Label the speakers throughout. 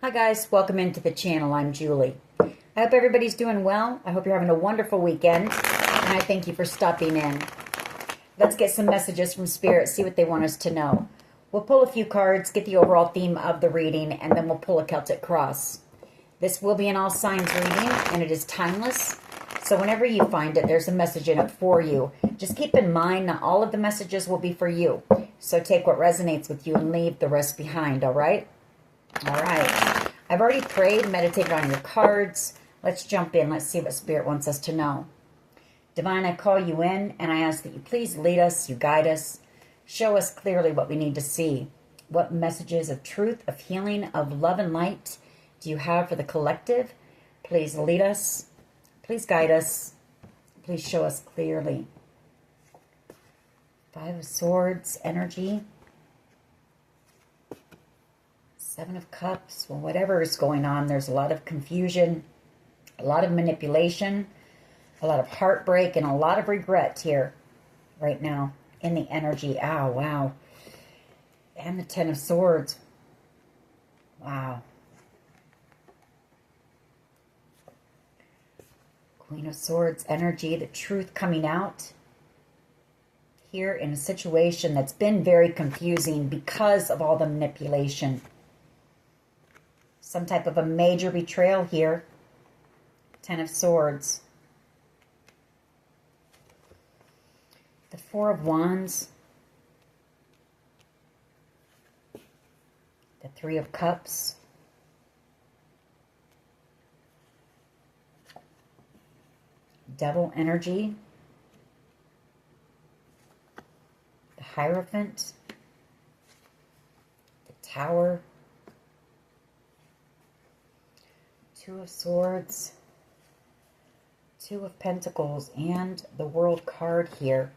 Speaker 1: Hi guys, welcome into the channel. I'm Julie. I hope everybody's doing well. I hope you're having a wonderful weekend, and I thank you for stopping in. Let's get some messages from Spirit, see what they want us to know. We'll pull a few cards, get the overall theme of the reading, and then we'll pull a Celtic cross. This will be an all signs reading, and it is timeless. So whenever you find it, there's a message in it for you. Just keep in mind that all of the messages will be for you. So take what resonates with you and leave the rest behind, all right? All right. I've already prayed, meditated on your cards. Let's jump in. Let's see what Spirit wants us to know. Divine, I call you in, and I ask that you please lead us, you guide us. Show us clearly what we need to see. What messages of truth, of healing, of love and light do you have for the collective? Please lead us. Please guide us. Please show us clearly. Five of Swords, energy. Seven of Cups. Well, whatever is going on, there's a lot of confusion, a lot of manipulation, a lot of heartbreak, and a lot of regret here right now in the energy. Ow, wow. And the Ten of Swords. Wow. Queen of Swords, energy, the truth coming out here in a situation that's been very confusing because of all the manipulation. Some type of a major betrayal here. Ten of Swords. The Four of Wands. The Three of Cups. Devil energy. The Hierophant. The Tower. Two of Swords, Two of Pentacles, and the World card here.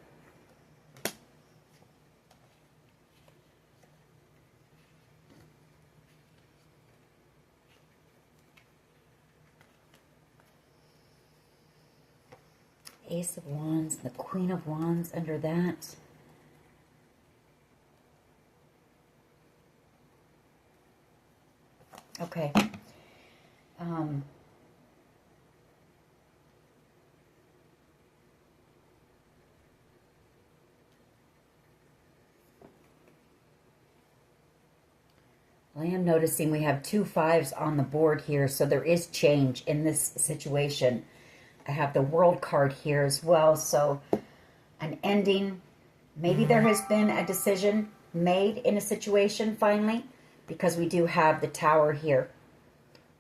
Speaker 1: Ace of Wands, the Queen of Wands under that. Okay. I am noticing we have two fives on the board here, so there is change in this situation. I have the World card here as well, so an ending. Maybe there has been a decision made in a situation finally, because we do have the Tower here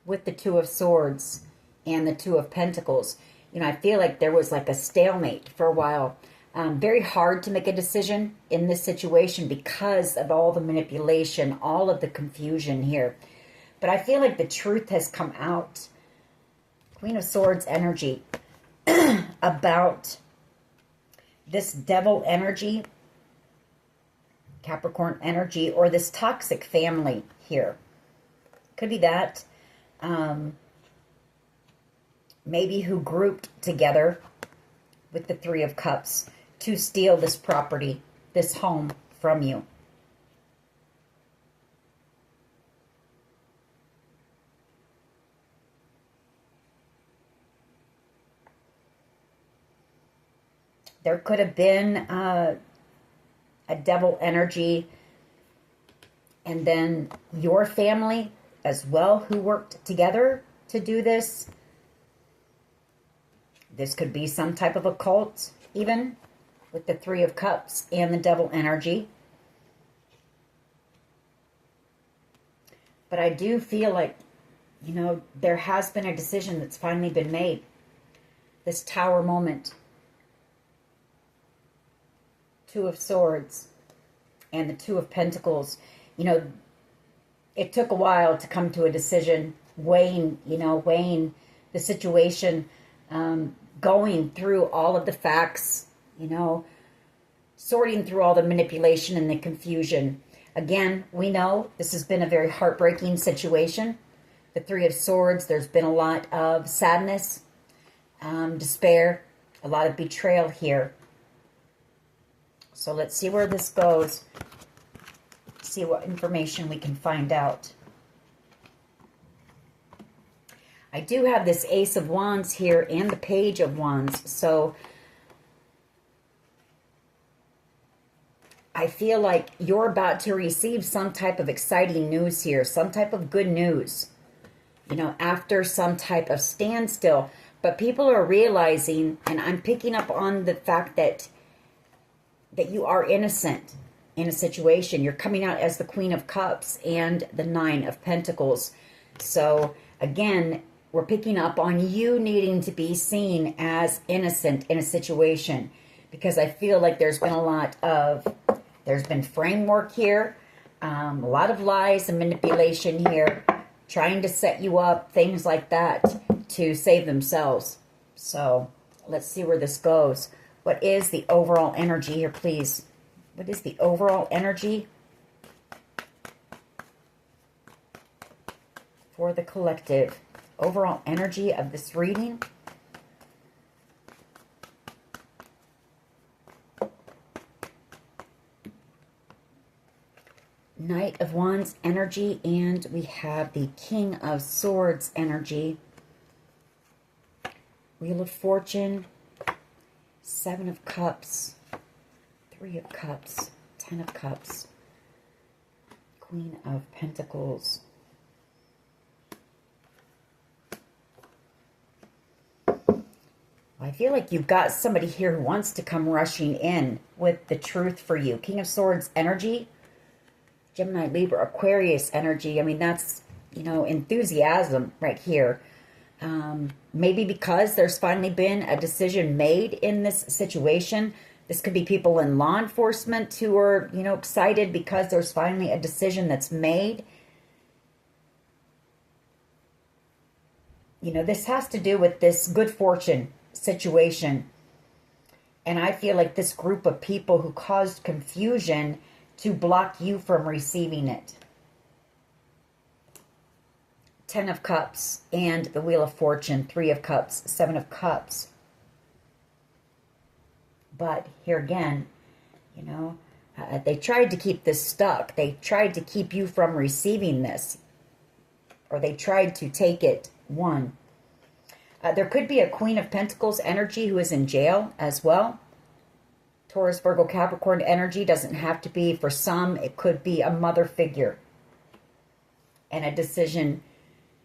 Speaker 1: with the Two of Swords and the Two of Pentacles. You know, I feel like there was like a stalemate for a while. Very hard to make a decision in this situation because of all the manipulation, all of the confusion here. But I feel like the truth has come out. Queen of Swords energy about this devil energy, Capricorn energy, or this toxic family here. Could be that. Maybe who grouped together with the Three of Cups to steal this property, this home from you. There could have been a devil energy, and then your family as well who worked together to do this. This could be some type of a cult, even with the Three of Cups and the devil energy. But I do feel like, you know, there has been a decision that's finally been made. This Tower moment. Two of Swords and the Two of Pentacles. You know, it took a while to come to a decision, weighing the situation, going through all of the facts, you know, sorting through all the manipulation and the confusion. Again, we know this has been a very heartbreaking situation. The Three of Swords, there's been a lot of sadness, despair, a lot of betrayal here. So let's see where this goes. See what information we can find out. I do have this Ace of Wands here and the Page of Wands. So I feel like you're about to receive some type of exciting news here, some type of good news, you know, after some type of standstill. But people are realizing, and I'm picking up on the fact that you are innocent in a situation. You're coming out as the Queen of Cups and the Nine of Pentacles. So again, we're picking up on you needing to be seen as innocent in a situation, because I feel like there's been framework here, a lot of lies and manipulation here, trying to set you up, things like that, to save themselves. So let's see where this goes. What is the overall energy here, please? What is the overall energy for the collective? Overall energy of this reading. Knight of Wands energy, and we have the King of Swords energy. Wheel of Fortune, Seven of Cups, Three of Cups, Ten of Cups, Queen of Pentacles. I feel like you've got somebody here who wants to come rushing in with the truth for you. King of Swords energy, Gemini, Libra, Aquarius energy. I mean, that's, you know, enthusiasm right here. Maybe because there's finally been a decision made in this situation. This could be people in law enforcement who are, you know, excited because there's finally a decision that's made. You know, this has to do with this good fortune situation. And I feel like this group of people who caused confusion to block you from receiving it. Ten of Cups and the Wheel of Fortune, Three of Cups, Seven of Cups. But here again, you know, they tried to keep this stuck. They tried to keep you from receiving this. Or they tried to take it, one. There could be a Queen of Pentacles energy who is in jail as well. Taurus, Virgo, Capricorn energy doesn't have to be. For some, it could be a mother figure. And a decision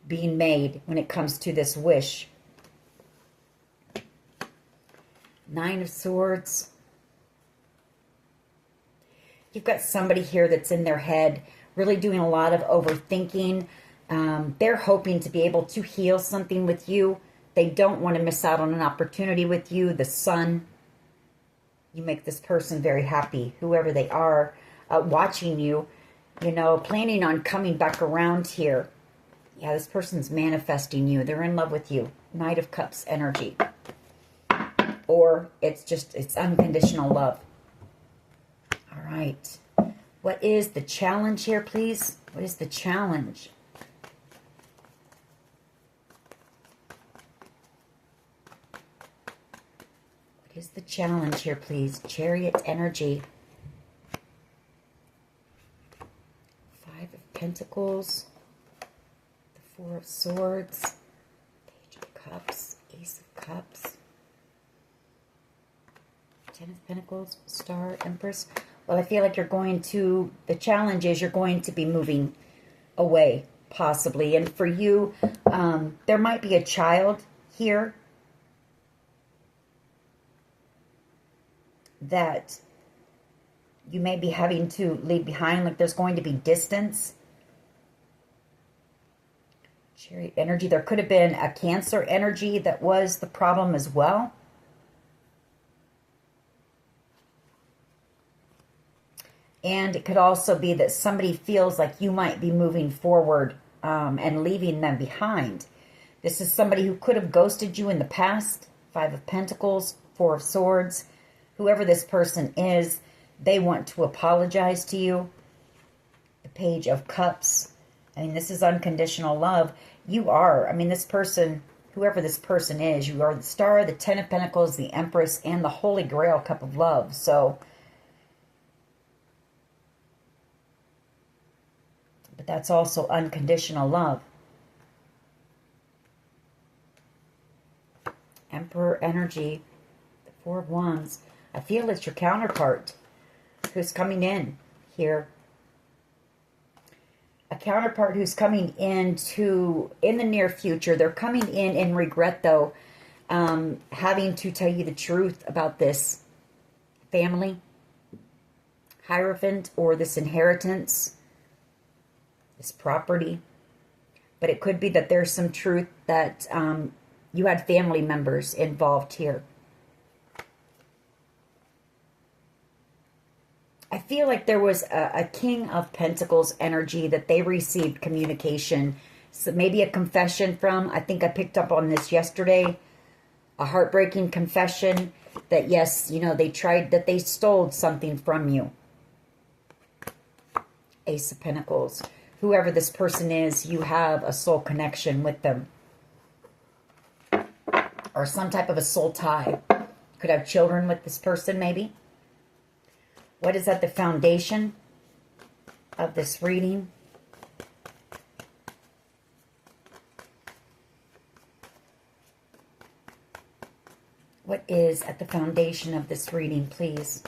Speaker 1: being made when it comes to this wish. Nine of Swords. You've got somebody here that's in their head, really doing a lot of overthinking. They're hoping to be able to heal something with you. They don't want to miss out on an opportunity with you. The Sun. You make this person very happy, whoever they are, watching you, you know, planning on coming back around here. Yeah, this person's manifesting you. They're in love with you. Knight of Cups energy. Or it's unconditional love. All right. What is the challenge here, please? What is the challenge? What is the challenge here, please? Chariot energy. Five of Pentacles. The Four of Swords. Page of Cups. Ace of Cups. Ten of Pentacles. Star, Empress. Well, I feel like you're going to, the challenge is you're going to be moving away, possibly. And for you, there might be a child here that you may be having to leave behind. Like there's going to be distance. Chariot energy. There could have been a Cancer energy that was the problem as well. And it could also be that somebody feels like you might be moving forward and leaving them behind. This is somebody who could have ghosted you in the past. Five of Pentacles, Four of Swords. Whoever this person is, they want to apologize to you. The Page of Cups. I mean, this is unconditional love. You are, I mean, this person, whoever this person is, you are the Star, the Ten of Pentacles, the Empress, and the Holy Grail cup of love. So, but that's also unconditional love. energy, the Four of Wands. I feel it's your counterpart who's coming in here. A counterpart who's coming in the near future. They're coming in regret, though, having to tell you the truth about this family, Hierophant, or this inheritance, this property. But it could be that there's some truth that you had family members involved here. I feel like there was a King of Pentacles energy that they received communication. So maybe a confession from, I think I picked up on this yesterday, a heartbreaking confession that yes, you know, they stole something from you. Ace of Pentacles. Whoever this person is, you have a soul connection with them. Or some type of a soul tie. Could have children with this person, maybe. What is at the foundation of this reading? What is at the foundation of this reading, please?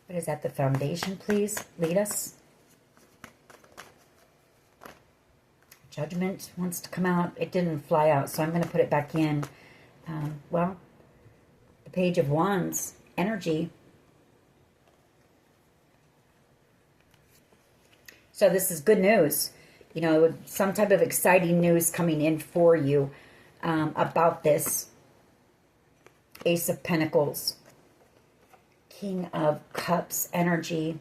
Speaker 1: What is at the foundation, please? Lead us. Judgment wants to come out. It didn't fly out, so I'm going to put it back in. Well, the Page of Wands, energy. So this is good news. You know, some type of exciting news coming in for you about this. Ace of Pentacles. King of Cups energy,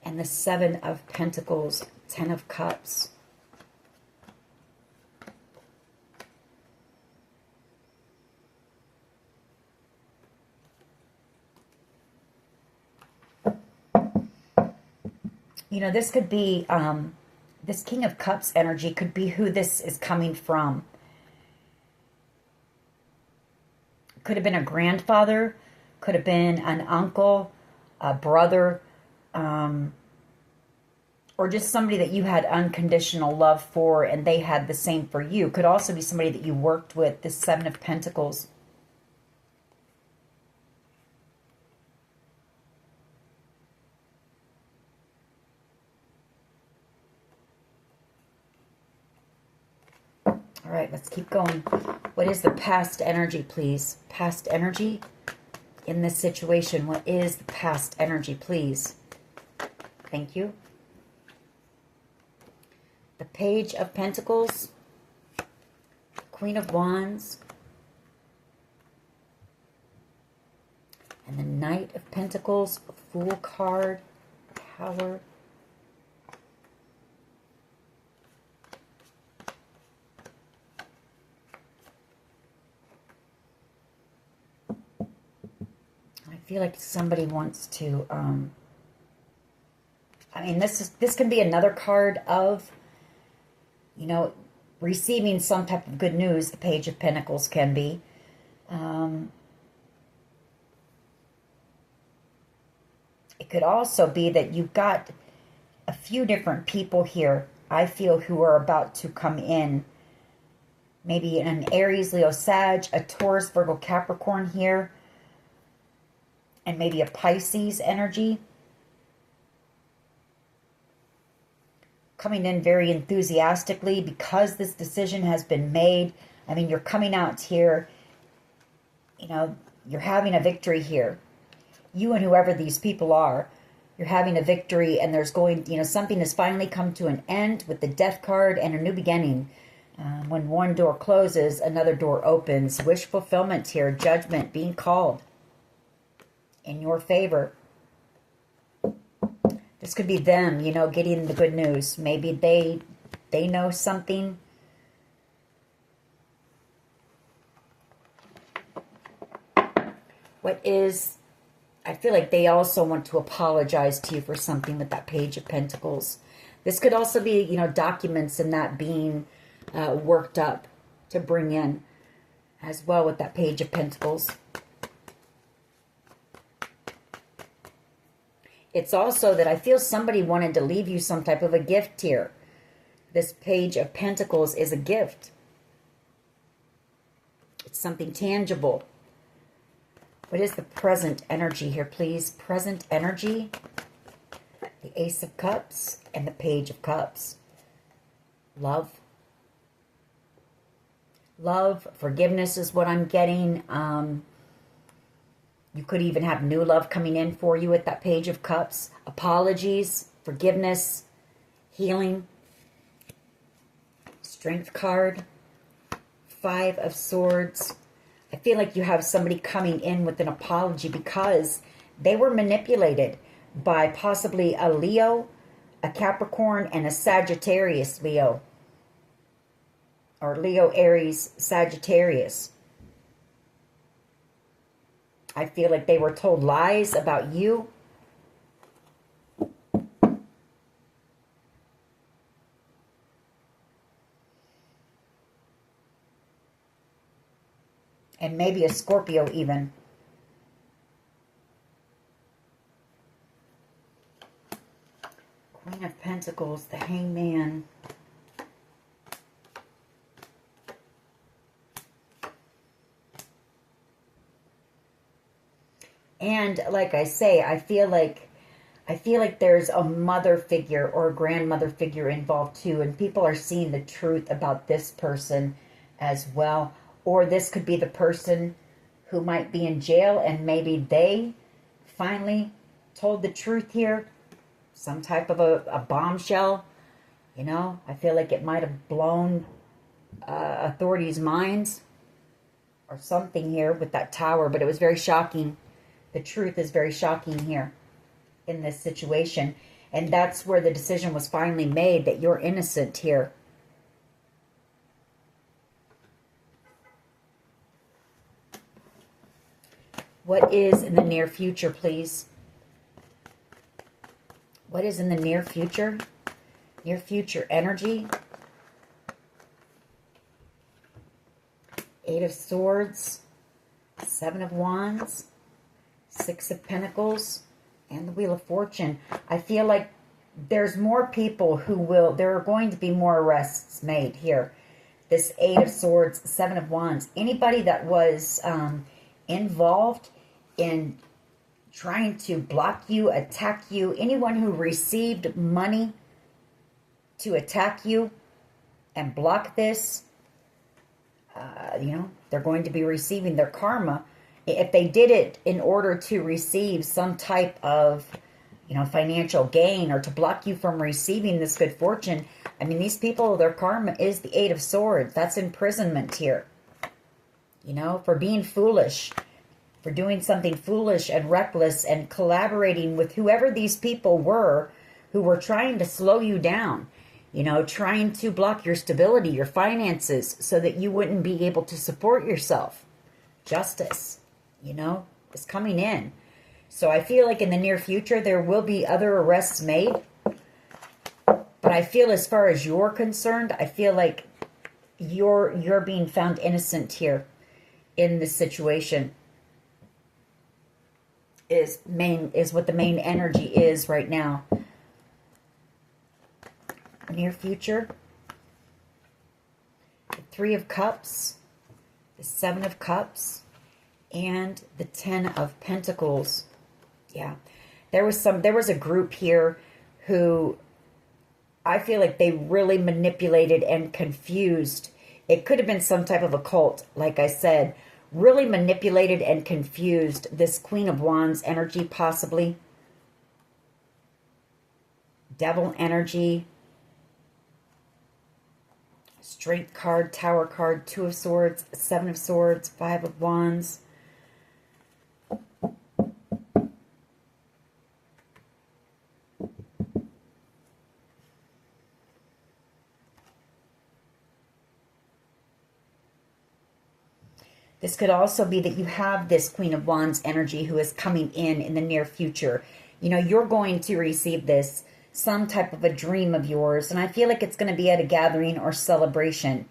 Speaker 1: and the Seven of Pentacles, Ten of Cups. You know, this could be, this King of Cups energy could be who this is coming from. Could have been a grandfather, could have been an uncle, a brother, or just somebody that you had unconditional love for and they had the same for you. Could also be somebody that you worked with, this Seven of Pentacles. All right, let's keep going. What is the past energy, please? Past energy? In this situation, what is the past energy, please? Thank you. The Page of Pentacles, Queen of Wands, and the Knight of Pentacles, Fool card, Tower. I feel like somebody wants to, I mean, this can be another card of, you know, receiving some type of good news. The Page of Pentacles can be. It could also be that you've got a few different people here, I feel, who are about to come in. Maybe an Aries, Leo, Sag, a Taurus, Virgo, Capricorn here. And maybe a Pisces energy. Coming in very enthusiastically because this decision has been made. I mean, you're coming out here, you know, you're having a victory here. You and whoever these people are, you're having a victory, and there's going, you know, something has finally come to an end with the Death card and a new beginning. When one door closes, another door opens. Wish fulfillment here, judgment being called in your favor. This could be them, you know, getting the good news. Maybe they know something. What is, I feel like they also want to apologize to you for something with that Page of Pentacles. This could also be, you know, documents and that being worked up to bring in as well with that Page of Pentacles. It's also that I feel somebody wanted to leave you some type of a gift here. This Page of Pentacles is a gift. It's something tangible. What is the present energy here, please? Present energy. The Ace of Cups and the Page of Cups. Love. Love, forgiveness is what I'm getting. You could even have new love coming in for you at that Page of Cups. Apologies, forgiveness, healing. Strength card. 5 of Swords. I feel like you have somebody coming in with an apology because they were manipulated by possibly a Leo, a Capricorn, and a Sagittarius Leo. Or Leo, Aries, Sagittarius. I feel like they were told lies about you. And maybe a Scorpio even. Queen of Pentacles, the Hangman. And like I say, I feel like there's a mother figure or a grandmother figure involved too. And people are seeing the truth about this person as well. Or this could be the person who might be in jail and maybe they finally told the truth here. Some type of a bombshell. You know, I feel like it might have blown authorities' minds or something here with that tower. But it was very shocking. The truth is very shocking here in this situation. And that's where the decision was finally made that you're innocent here. What is in the near future, please? What is in the near future? Near future energy. 8 of Swords. 7 of Wands. 6 of Pentacles. And the Wheel of Fortune. I feel like there's more people who will... There are going to be more arrests made here. This 8 of Swords. 7 of Wands. Anybody that was... involved in trying to block you, attack you, anyone who received money to attack you and block this, you know, they're going to be receiving their karma. If they did it in order to receive some type of, you know, financial gain or to block you from receiving this good fortune, I mean, these people, their karma is the 8 of Swords. That's imprisonment here. You know, for being foolish, for doing something foolish and reckless and collaborating with whoever these people were who were trying to slow you down, you know, trying to block your stability, your finances, so that you wouldn't be able to support yourself. Justice, you know, is coming in. So I feel like in the near future, there will be other arrests made. But I feel as far as you're concerned, I feel like you're being found innocent here in this situation. Is what the main energy is right now. Near future. The 3 of Cups. The 7 of Cups. And the 10 of Pentacles. Yeah. There was a group here who I feel like they really manipulated and confused. It could have been some type of a cult, like I said. Really manipulated and confused this Queen of Wands energy, possibly. Devil energy. Strength card, Tower card, 2 of Swords, 7 of Swords, 5 of Wands. This could also be that you have this Queen of Wands energy who is coming in the near future. You know, you're going to receive this, some type of a dream of yours. And I feel like it's going to be at a gathering or celebration.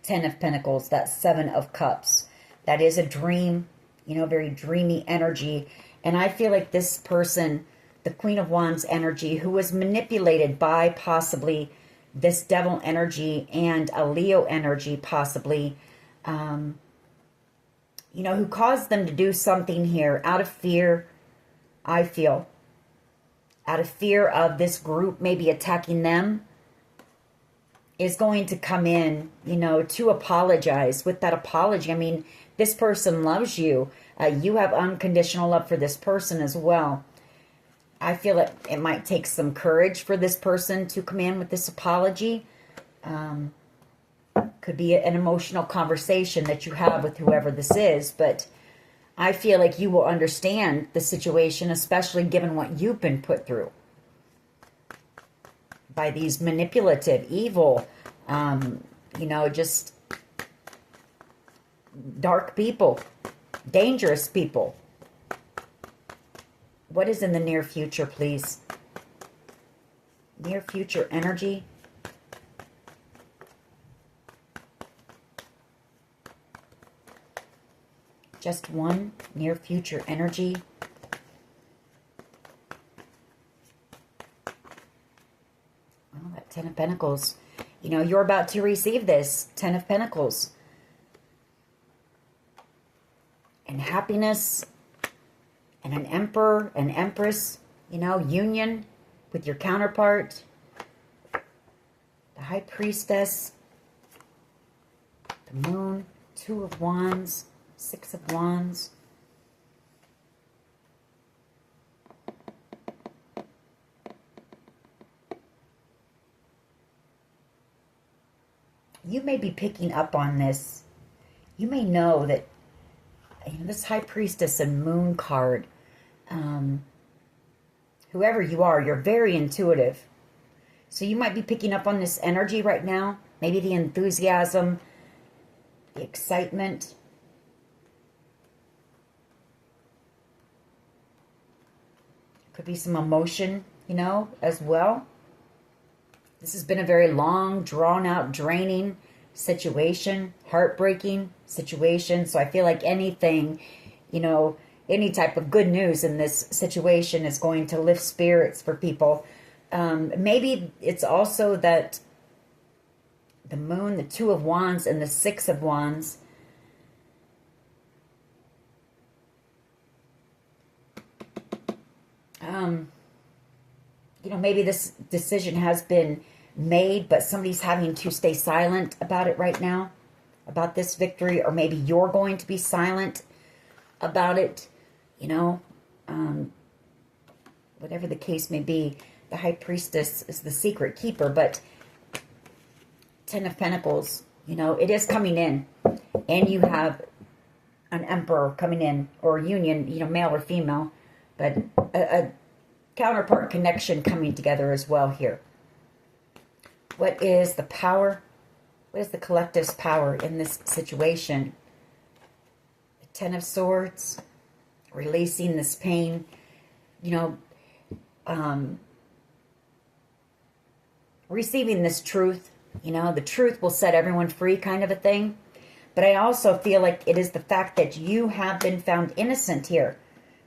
Speaker 1: 10 of Pentacles, that 7 of Cups. That is a dream, you know, very dreamy energy. And I feel like this person the Queen of Wands energy, who was manipulated by possibly this devil energy and a Leo energy, possibly, you know, who caused them to do something here out of fear, I feel. Out of fear of this group maybe attacking them, is going to come in, you know, to apologize. With that apology, I mean, this person loves you. You have unconditional love for this person as well. I feel it might take some courage for this person to come in with this apology. Could be an emotional conversation that you have with whoever this is, but I feel like you will understand the situation, especially given what you've been put through by these manipulative, evil, you know, just dark people, dangerous people. What is in the near future, please? Near future energy. Just one near future energy. Oh, that Ten of Pentacles. You know, you're about to receive this. Ten of Pentacles. And happiness. And an emperor, an empress. You know, union with your counterpart. The High Priestess. The Moon. Two of Wands. Six of Wands. You may be picking up on this. You may know that, you know, this High Priestess and Moon card, whoever you are, you're very intuitive. So you might be picking up on this energy right now. Maybe the enthusiasm, the excitement. Could be some emotion, you know, as well. This has been a very long, drawn-out, draining situation, heartbreaking situation. So I feel like anything, you know, any type of good news in this situation is going to lift spirits for people. Maybe it's also that the Moon, the Two of Wands, and the Six of Wands, you know, maybe this decision has been made, but somebody's having to stay silent about it right now, about this victory, or maybe you're going to be silent about it, you know, whatever the case may be. The High Priestess is the secret keeper, but Ten of Pentacles, you know, it is coming in, and you have an Emperor coming in, or a union, you know, male or female, but a counterpart connection coming together as well here. What is the power? What is the collective's power in this situation? The Ten of Swords, releasing this pain, you know, receiving this truth. You know, the truth will set everyone free, kind of a thing. But I also feel like it is the fact that you have been found innocent here,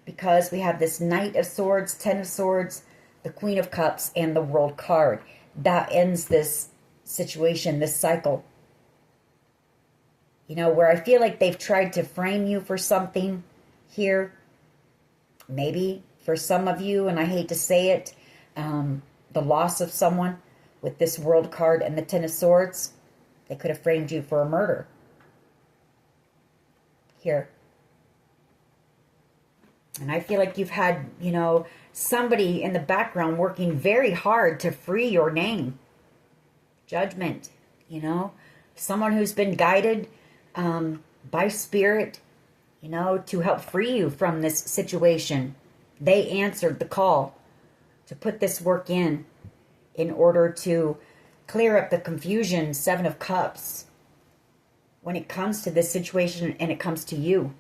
Speaker 1: because we have this Knight of Swords, Ten of Swords, the Queen of Cups, and the World card. That ends this situation, this cycle. You know, where I feel like they've tried to frame you for something here. Maybe for some of you, and I hate to say it, the loss of someone with this World card and the Ten of Swords. They could have framed you for a murder. Here. And I feel like you've had, you know, somebody in the background working very hard to free your name. Judgment, you know. Someone who's been guided by spirit, you know, to help free you from this situation. They answered the call to put this work in order to clear up the confusion. Seven of Cups. When it comes to this situation and it comes to you.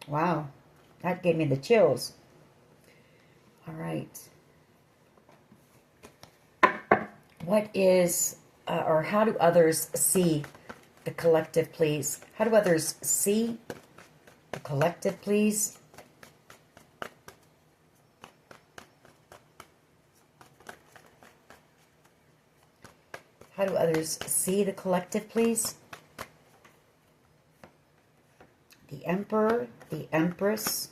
Speaker 1: Wow, that gave me the chills. All right. What is, or how do others see the collective, please? How do others see the collective, please? How do others see the collective, please? The Emperor, the Empress,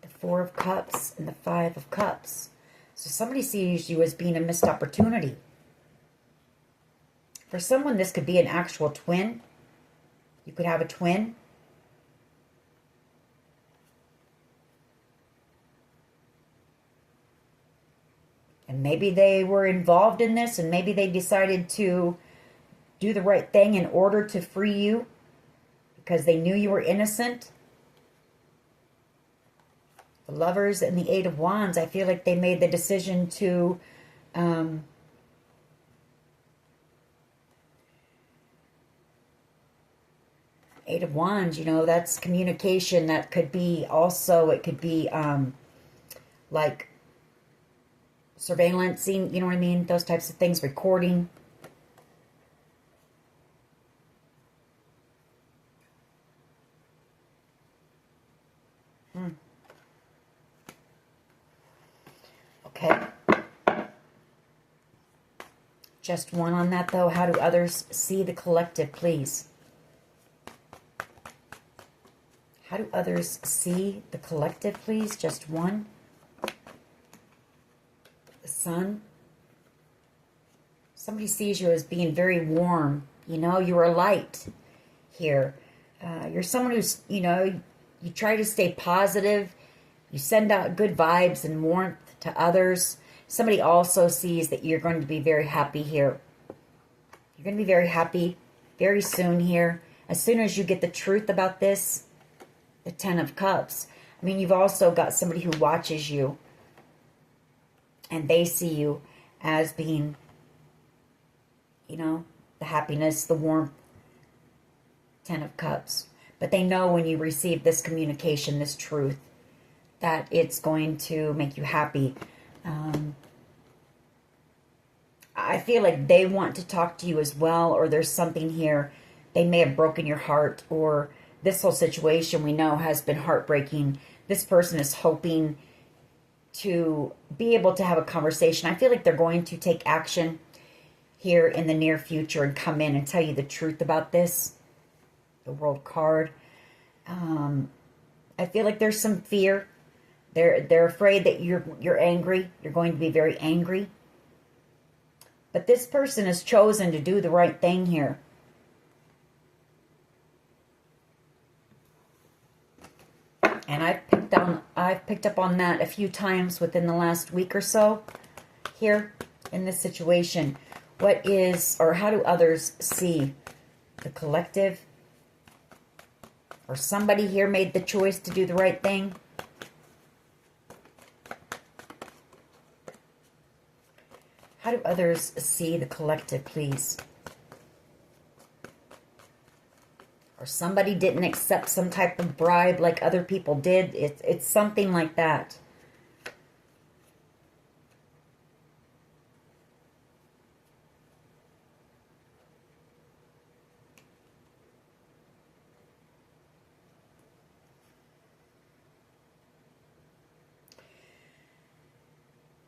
Speaker 1: the Four of Cups, and the Five of Cups. So somebody sees you as being a missed opportunity. For someone, this could be an actual twin. You could have a twin. And maybe they were involved in this, and maybe they decided to do the right thing in order to free you because they knew you were innocent. The Lovers and the Eight of Wands, I feel like they made the decision to Eight of Wands, you know, that's communication. That could be also, it could be like surveillancing, you know what I mean? Those types of things, recording. Okay. Just one on that, though. How do others see the collective, please? How do others see the collective, please? Just one. The Sun. Somebody sees you as being very warm. You know, you're a light here. You're someone who's, you know, you try to stay positive. You send out good vibes and warmth to others. Somebody also sees that you're going to be very happy here. You're going to be very happy very soon here. As soon as you get the truth about this, the Ten of Cups. I mean, you've also got somebody who watches you. And they see you as being, you know, the happiness, the warmth. Ten of Cups. But they know when you receive this communication, this truth, that it's going to make you happy. I feel like they want to talk to you as well, or there's something here. They may have broken your heart, or this whole situation we know has been heartbreaking. This person is hoping to be able to have a conversation. I feel like they're going to take action here in the near future and come in and tell you the truth about this. The World card. I feel like there's some fear. They're afraid that you're angry. You're going to be very angry. But this person has chosen to do the right thing here. And I've picked up on that a few times within the last week or so here in this situation. What is, or how do others see the collective? Or somebody here made the choice to do the right thing. How do others see the collective, please? Or somebody didn't accept some type of bribe like other people did. It's something like that.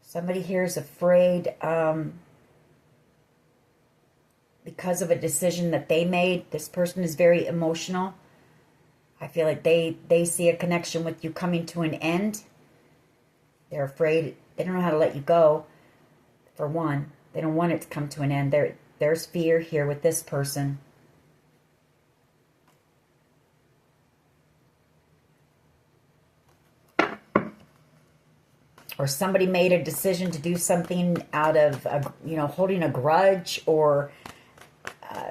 Speaker 1: Somebody here is afraid because of a decision that they made. This person is very emotional. I feel like they see a connection with you coming to an end. They're afraid. They don't know how to let you go, for one. They don't want it to come to an end. There's fear here with this person. Or somebody made a decision to do something out of, you know, holding a grudge or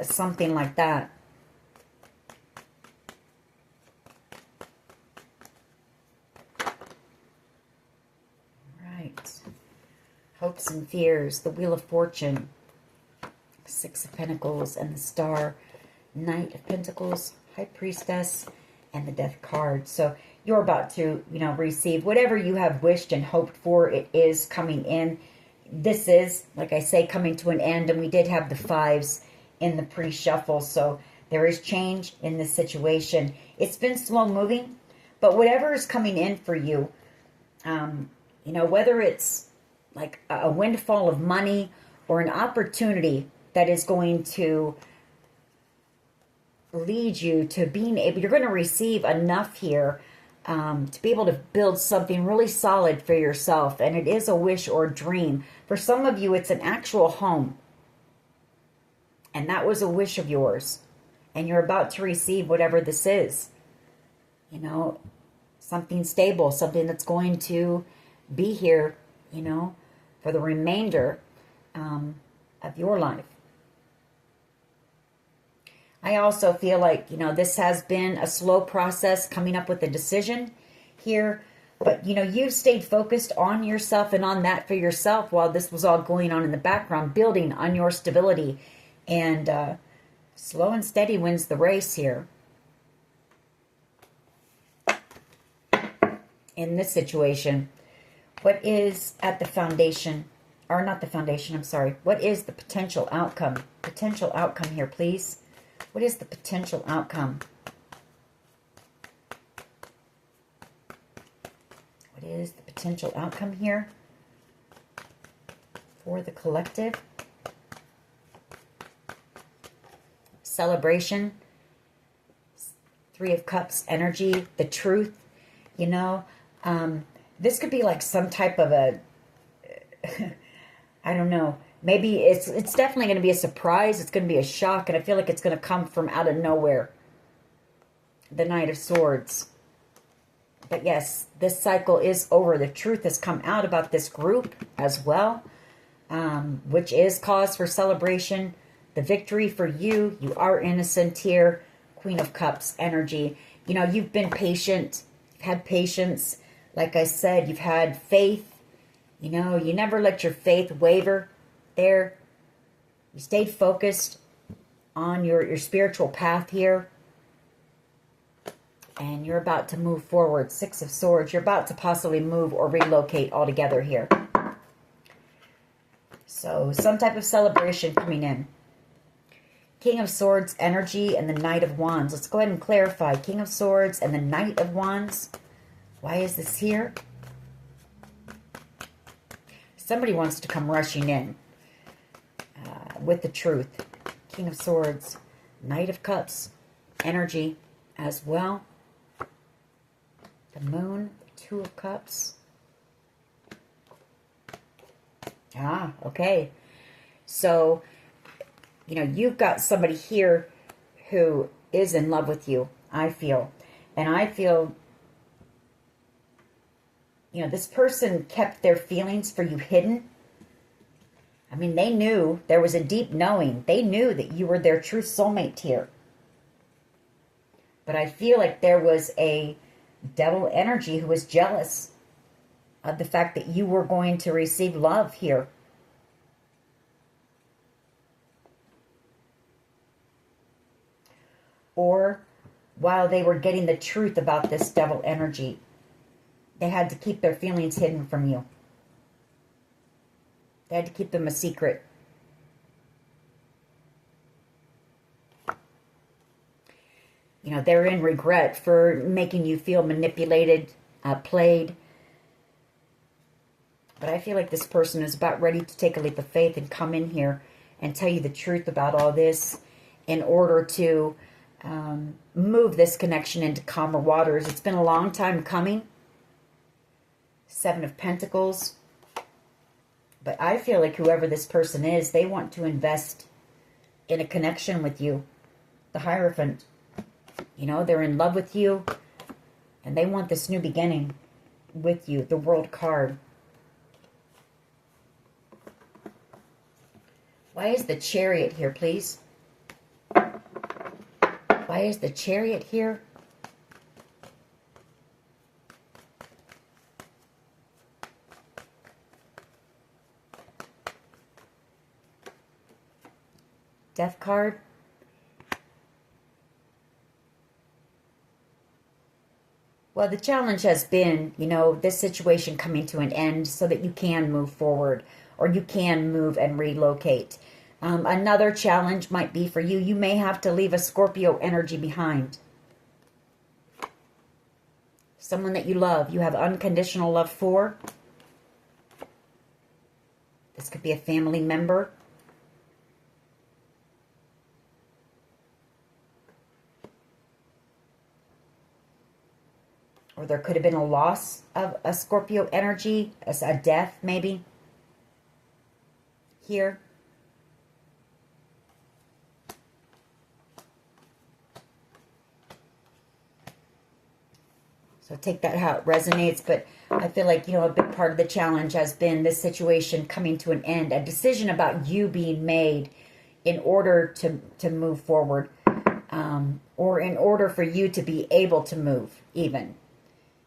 Speaker 1: something like that. Right. Hopes and fears. The Wheel of Fortune. Six of Pentacles and the Star. Knight of Pentacles. High Priestess. And the Death card. So you're about to, you know, receive whatever you have wished and hoped for. It is coming in. This is, like I say, coming to an end. And we did have the fives in the pre-shuffle. So There is change in this situation. It's been slow moving, but whatever is coming in for you, you know, whether it's like a windfall of money or an opportunity that is going to lead you to being able, you're going to receive enough here to be able to build something really solid for yourself. And it is a wish or dream. For some of you, it's an actual home. And that was a wish of yours. And you're about to receive whatever this is. You know, something stable, something that's going to be here, you know, for the remainder of your life. I also feel like, you know, this has been a slow process coming up with a decision here. But, you know, you've stayed focused on yourself and on that for yourself while this was all going on in the background, building on your stability. And slow and steady wins the race here. In this situation, what is at the foundation, or not the foundation, I'm sorry. What is the potential outcome? Potential outcome here, please. What is the potential outcome? What is the potential outcome here for the collective? Celebration. Three of Cups energy. The truth. You know, this could be like some type of a, I don't know. Maybe it's definitely going to be a surprise. It's going to be a shock. And I feel like it's going to come from out of nowhere. The Knight of Swords. But yes, this cycle is over. The truth has come out about this group as well. Which is cause for celebration. The victory for you. You are innocent here. Queen of Cups energy. You know, you've been patient. You've had patience. Like I said, you've had faith. You know, you never let your faith waver. There, you stayed focused on your spiritual path here. And you're about to move forward. Six of Swords. You're about to possibly move or relocate altogether here. So, some type of celebration coming in. King of Swords energy and the Knight of Wands. Let's go ahead and clarify. King of Swords and the Knight of Wands. Why is this here? Somebody wants to come rushing in. With the truth. King of Swords, Knight of Cups, energy as well. The Moon, Two of Cups. Ah, okay. So, you know, you've got somebody here who is in love with you, I feel. And I feel, you know, this person kept their feelings for you hidden. I mean, they knew, there was a deep knowing. They knew that you were their true soulmate here. But I feel like there was a devil energy who was jealous of the fact that you were going to receive love here. Or while they were getting the truth about this devil energy, they had to keep their feelings hidden from you. They had to keep them a secret. You know, they're in regret for making you feel manipulated, played. But I feel like this person is about ready to take a leap of faith and come in here and tell you the truth about all this in order to move this connection into calmer waters. It's been a long time coming. Seven of Pentacles. But I feel like whoever this person is, they want to invest in a connection with you. The Hierophant. You know, they're in love with you. And they want this new beginning with you. The World card. Why is the Chariot here, please? Why is the Chariot here? Death card. Well, the challenge has been, you know, this situation coming to an end so that you can move forward or you can move and relocate. Another challenge might be for you. You may have to leave a Scorpio energy behind. Someone that you love, you have unconditional love for. This could be a family member. Or there could have been a loss of a Scorpio energy, a death maybe. Here. So take that how it resonates, but I feel like, a big part of the challenge has been this situation coming to an end, a decision about you being made in order to move forward, or in order for you to be able to move even.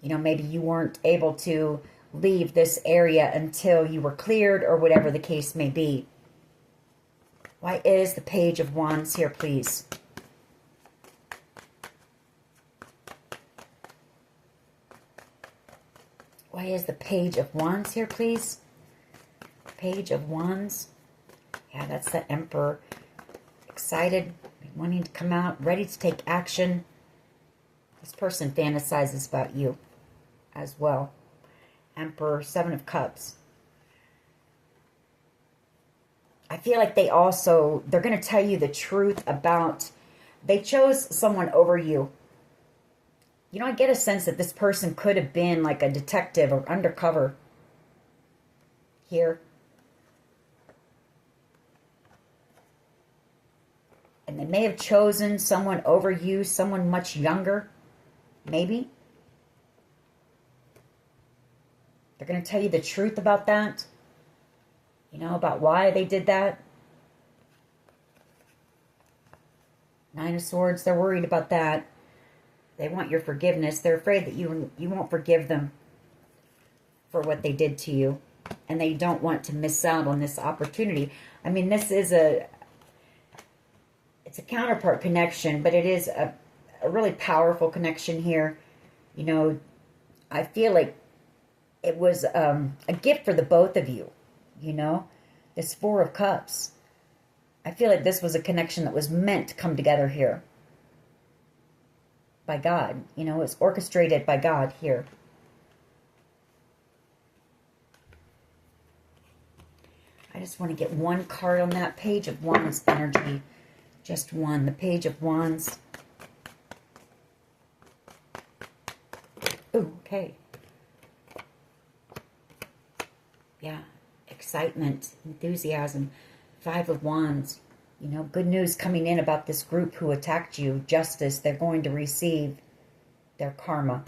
Speaker 1: Maybe you weren't able to leave this area until you were cleared or whatever the case may be. Why is the Page of Wands here, please? Why is the Page of Wands here, please? Page of Wands. Yeah, that's the Emperor. Excited, wanting to come out, ready to take action. This person fantasizes about you as well. Emperor, Seven of Cups. I feel like they're going to tell you the truth about, they chose someone over you. I get a sense that this person could have been like a detective or undercover here. And they may have chosen someone over you, someone much younger, maybe. They're going to tell you the truth about that. About why they did that. Nine of Swords, they're worried about that. They want your forgiveness. They're afraid that you won't forgive them for what they did to you. And they don't want to miss out on this opportunity. I mean, this is it's a counterpart connection, but it is a really powerful connection here. I feel like it was a gift for the both of you, This Four of Cups. I feel like this was a connection that was meant to come together here. By God. It's orchestrated by God here. I just want to get one card on that Page of Wands energy. Just one. The Page of Wands. Ooh, okay. Yeah. Excitement. Enthusiasm. Five of Wands. Good news coming in about this group who attacked you. Justice. They're going to receive their karma.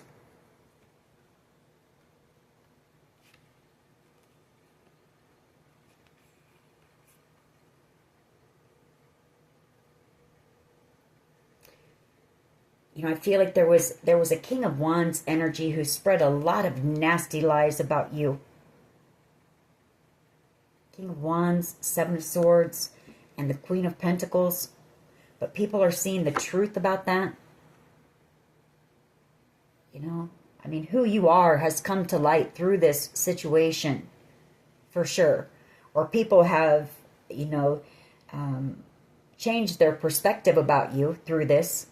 Speaker 1: I feel like there was a King of Wands energy who spread a lot of nasty lies about you. King of Wands, Seven of Swords, and the Queen of Pentacles. But people are seeing the truth about that. I mean, who you are has come to light through this situation, for sure. Or people have, changed their perspective about you through this.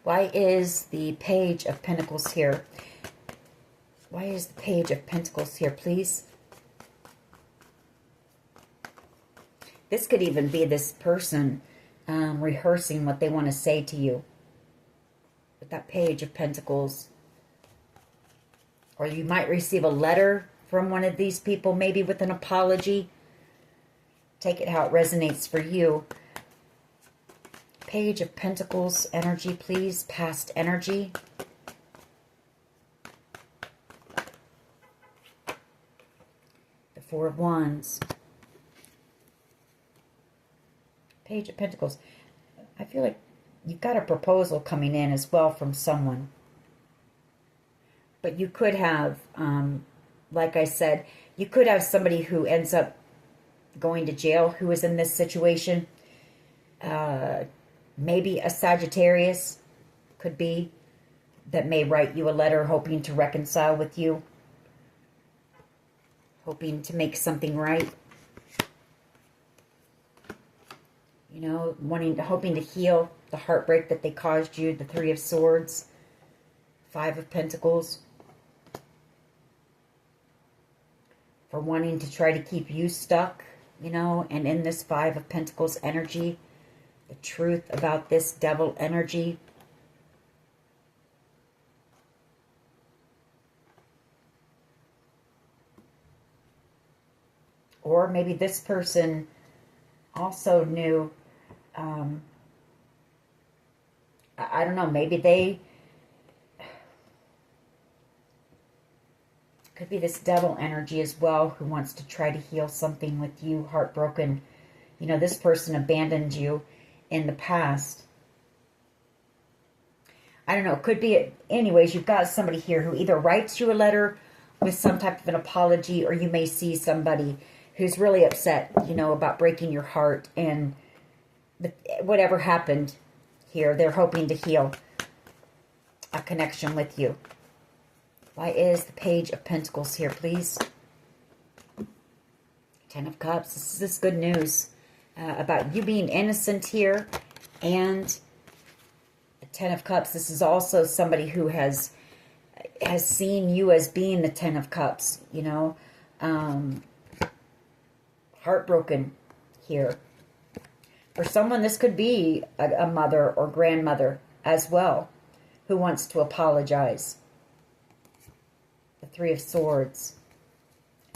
Speaker 1: Why is the Page of Pentacles here? Why is the Page of Pentacles here, please? This could even be this person rehearsing what they want to say to you. With that Page of Pentacles. Or you might receive a letter from one of these people, maybe with an apology. Take it how it resonates for you. Page of Pentacles energy, please. Past energy. The Four of Wands. Page of Pentacles. I feel like you've got a proposal coming in as well from someone. But you could have, like I said, you could have somebody who ends up going to jail who is in this situation. Maybe a Sagittarius, could be. that may write you a letter hoping to reconcile with you, hoping to make something right. You know, hoping to heal the heartbreak that they caused you. The Three of Swords, Five of Pentacles. For wanting to try to keep you stuck, you know, and in this Five of Pentacles energy, the truth about this Devil energy. Or maybe this person also knew, I don't know, maybe they, could be this Devil energy as well, who wants to try to heal something with you, heartbroken. You know, this person abandoned you in the past. I don't know, it could be, anyways, you've got somebody here who either writes you a letter with some type of an apology, or you may see somebody who's really upset, you know, about breaking your heart, and whatever happened here, they're hoping to heal a connection with you. Why is the Page of Pentacles here, please? Ten of Cups. This is good news about you being innocent here. And the Ten of Cups. This is also somebody who has seen you as being the Ten of Cups, you know. Heartbroken here. For someone, this could be a mother or grandmother as well, who wants to apologize. The Three of Swords.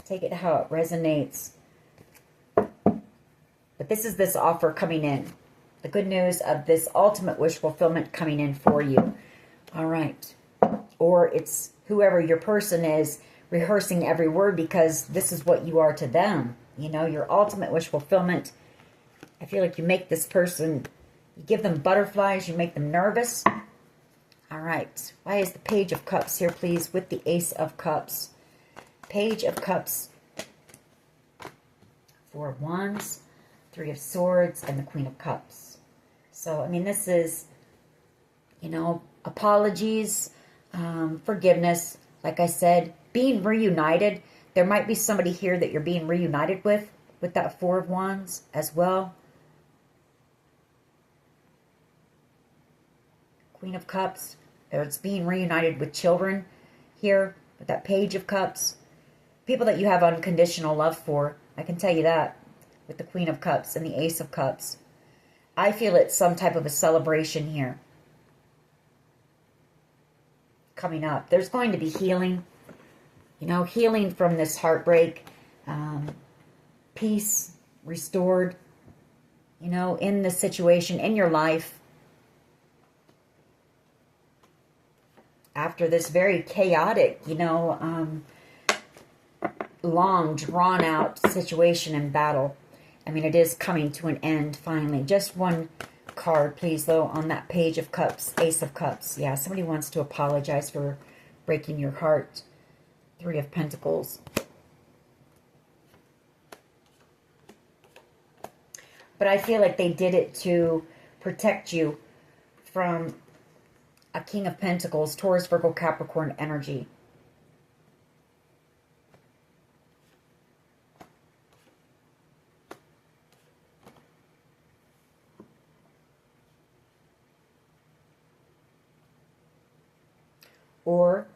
Speaker 1: Take it how it resonates. But this is this offer coming in. The good news of this ultimate wish fulfillment coming in for you. All right. Or it's whoever your person is rehearsing every word, because this is what you are to them. You know, your ultimate wish fulfillment. I feel like you make this person, you give them butterflies, you make them nervous. All right. Why is the Page of Cups here, please, with the Ace of Cups? Page of Cups. Four of Wands, Three of Swords, and the Queen of Cups. So, I mean, this is, you know, apologies, forgiveness. Like I said, being reunited. There might be somebody here that you're being reunited with that Four of Wands as well. Queen of Cups. It's being reunited with children here with that Page of Cups. People that you have unconditional love for. I can tell you that with the Queen of Cups and the Ace of Cups. I feel it's some type of a celebration here coming up. There's going to be healing. You know, healing from this heartbreak. Peace restored. You know, in this situation, in your life. After this very chaotic, you know, long, drawn-out situation and battle. I mean, it is coming to an end, finally. Just one card, please, though, on that Page of Cups, Ace of Cups. Yeah, somebody wants to apologize for breaking your heart. Three of Pentacles. But I feel like they did it to protect you from a King of Pentacles, Taurus, Virgo, Capricorn energy. Or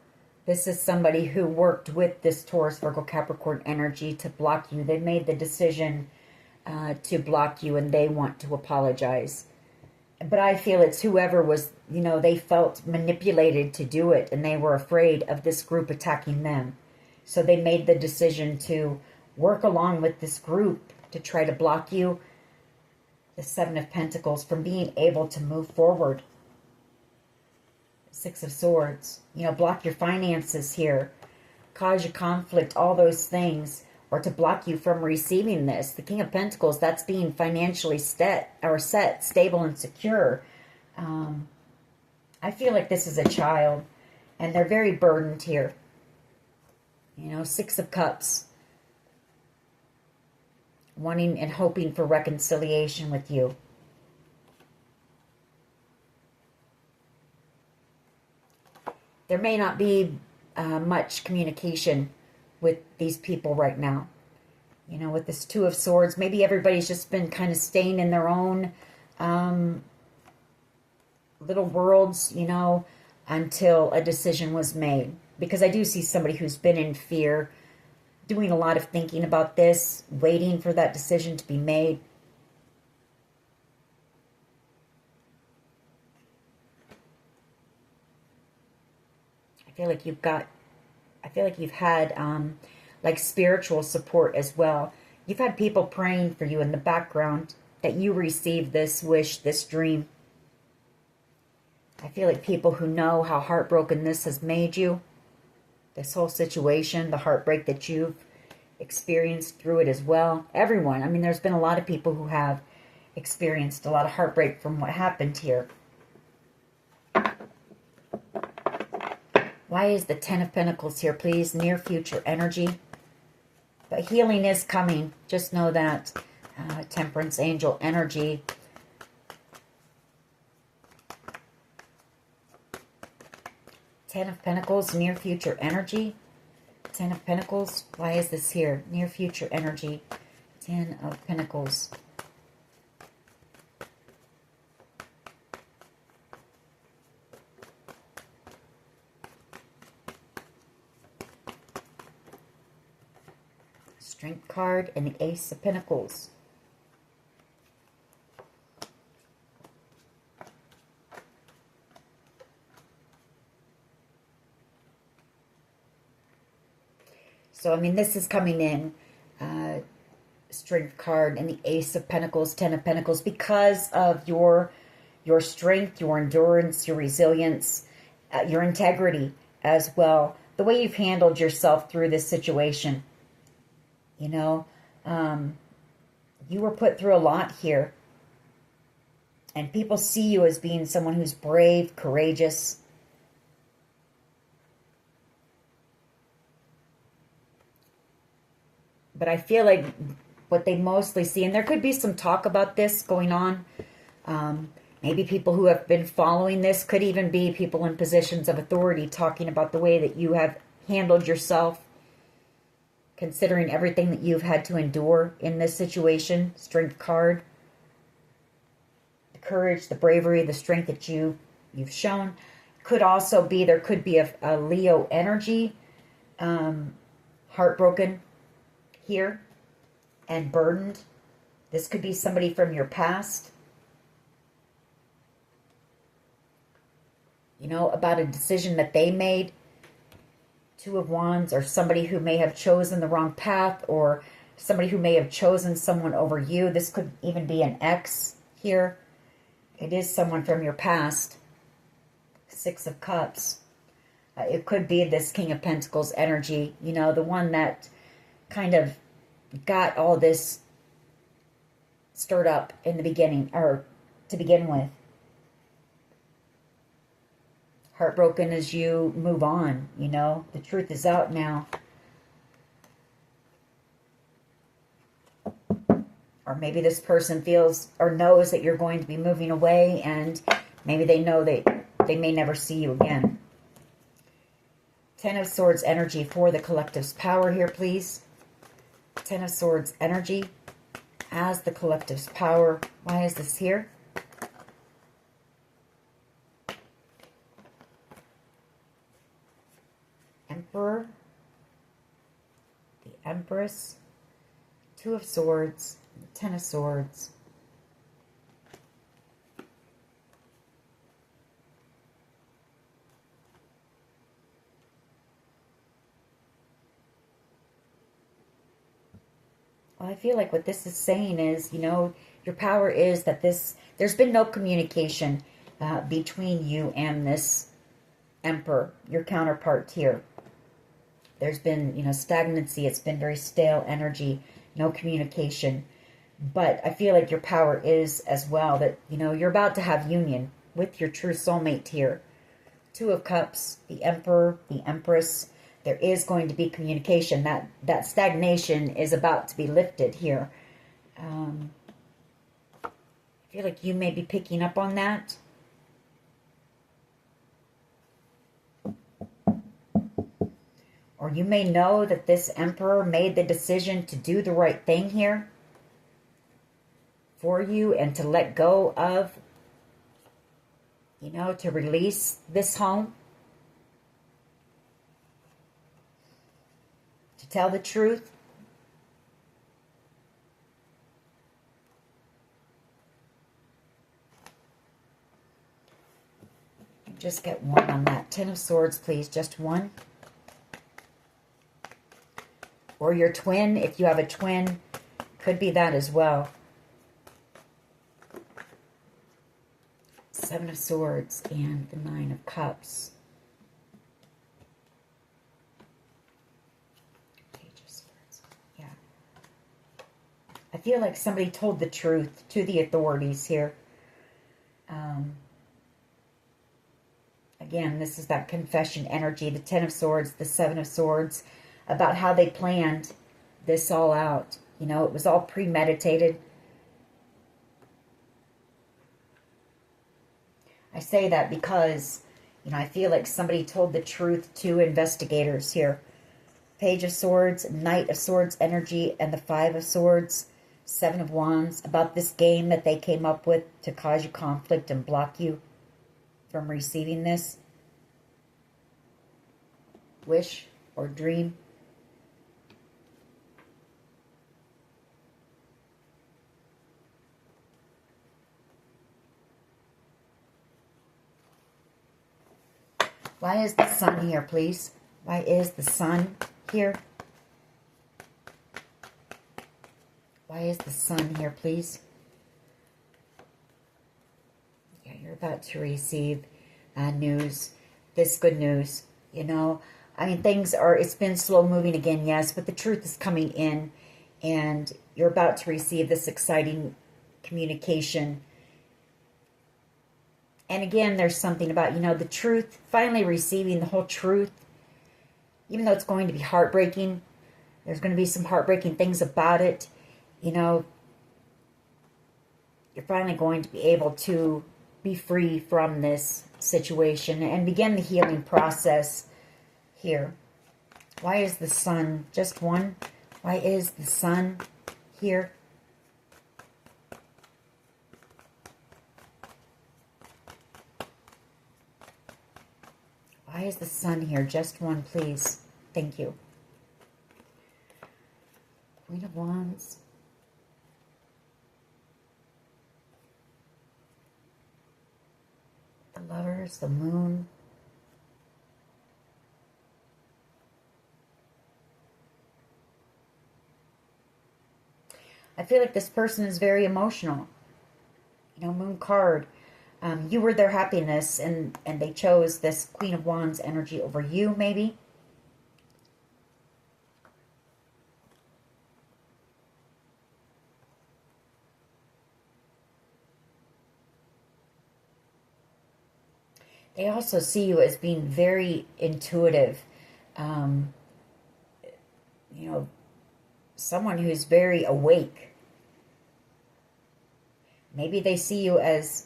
Speaker 1: this is somebody who worked with this Taurus, Virgo, Capricorn energy to block you. They made the decision to block you, and they want to apologize. But I feel it's whoever was, you know, they felt manipulated to do it, and they were afraid of this group attacking them. So they made the decision to work along with this group to try to block you, the Seven of Pentacles, from being able to move forward. Six of Swords. You know, block your finances here. Cause you conflict, all those things. Or to block you from receiving this. The King of Pentacles, that's being financially set, stable, and secure. I feel like this is a child. And they're very burdened here. You know, Six of Cups. Wanting and hoping for reconciliation with you. There may not be much communication with these people right now. You know, with this Two of Swords, maybe everybody's just been kind of staying in their own little worlds, you know, until a decision was made. Because I do see somebody who's been in fear, doing a lot of thinking about this, waiting for that decision to be made. I feel like you've had like spiritual support as well. You've had people praying for you in the background that you receive this wish, this dream. I feel like people who know how heartbroken this has made you, this whole situation, the heartbreak that you've experienced through it as well. Everyone. I mean, there's been a lot of people who have experienced a lot of heartbreak from what happened here. Why is the Ten of Pentacles here, please? Near future energy. But healing is coming. Just know that. Temperance angel energy. Ten of Pentacles, near future energy. Ten of Pentacles. Why is this here? Near future energy. Ten of Pentacles. Strength card and the Ace of Pentacles. So, I mean, this is coming in, Strength card and the Ace of Pentacles, Ten of Pentacles, because of your strength, your endurance, your resilience, your integrity as well. The way you've handled yourself through this situation. You know, you were put through a lot here. And people see you as being someone who's brave, courageous. But I feel like what they mostly see, and there could be some talk about this going on. Maybe people who have been following this, could even be people in positions of authority talking about the way that you have handled yourself, considering everything that you've had to endure in this situation. Strength card. The courage, the bravery, the strength that you've shown. Could also be, there could be a Leo energy, heartbroken here and burdened. This could be somebody from your past, you know, about a decision that they made. Two of Wands, or somebody who may have chosen the wrong path, or somebody who may have chosen someone over you. This could even be an ex here. It is someone from your past. Six of Cups. It could be this King of Pentacles energy, you know, the one that kind of got all this stirred up in the beginning, or to begin with. Heartbroken as you move on, you know. The truth is out now. Or maybe this person feels or knows that you're going to be moving away, and maybe they know that they may never see you again. Ten of Swords energy for the collective's power here, please. Ten of Swords energy as the collective's power. Why is this here? Emperor, the Empress, Two of Swords, Ten of Swords. Well, I feel like what this is saying is, you know, your power is that there's been no communication between you and this Emperor, your counterpart here. There's been, you know, stagnancy. It's been very stale energy, no communication. But I feel like your power is as well that, you know, you're about to have union with your true soulmate here. Two of Cups, the Emperor, the Empress. There is going to be communication. That stagnation is about to be lifted here. I feel like you may be picking up on that. Or you may know that this Emperor made the decision to do the right thing here for you and to let go of, you know, to release this home. To tell the truth. Just get one on that. Ten of Swords, please. Just one. Or your twin, if you have a twin, could be that as well. Seven of Swords and the Nine of Cups. Page of Swords. Yeah. I feel like somebody told the truth to the authorities here. Again, this is that confession energy, the Ten of Swords, the Seven of Swords, about how they planned this all out. You know, it was all premeditated. I say that because, you know, I feel like somebody told the truth to investigators here. Page of Swords, Knight of Swords energy, and the Five of Swords, Seven of Wands, about this game that they came up with to cause you conflict and block you from receiving this wish or dream. Why is the Sun here, please? Why is the Sun here? Why is the Sun here, please? Yeah, you're about to receive news. This good news, you know. I mean, things are, it's been slow moving again, yes, but the truth is coming in. And you're about to receive this exciting communication. And again, there's something about, you know, the truth, finally receiving the whole truth. Even though it's going to be heartbreaking, there's going to be some heartbreaking things about it. You know, you're finally going to be able to be free from this situation and begin the healing process here. Why is the Sun just one? Why is the Sun here? Why is the Sun here? Just one, please. Thank you. Queen of Wands. The Lovers, the Moon. I feel like this person is very emotional. You know, Moon card. You were their happiness, and they chose this Queen of Wands energy over you, maybe. They also see you as being very intuitive. You know, someone who's very awake. Maybe they see you as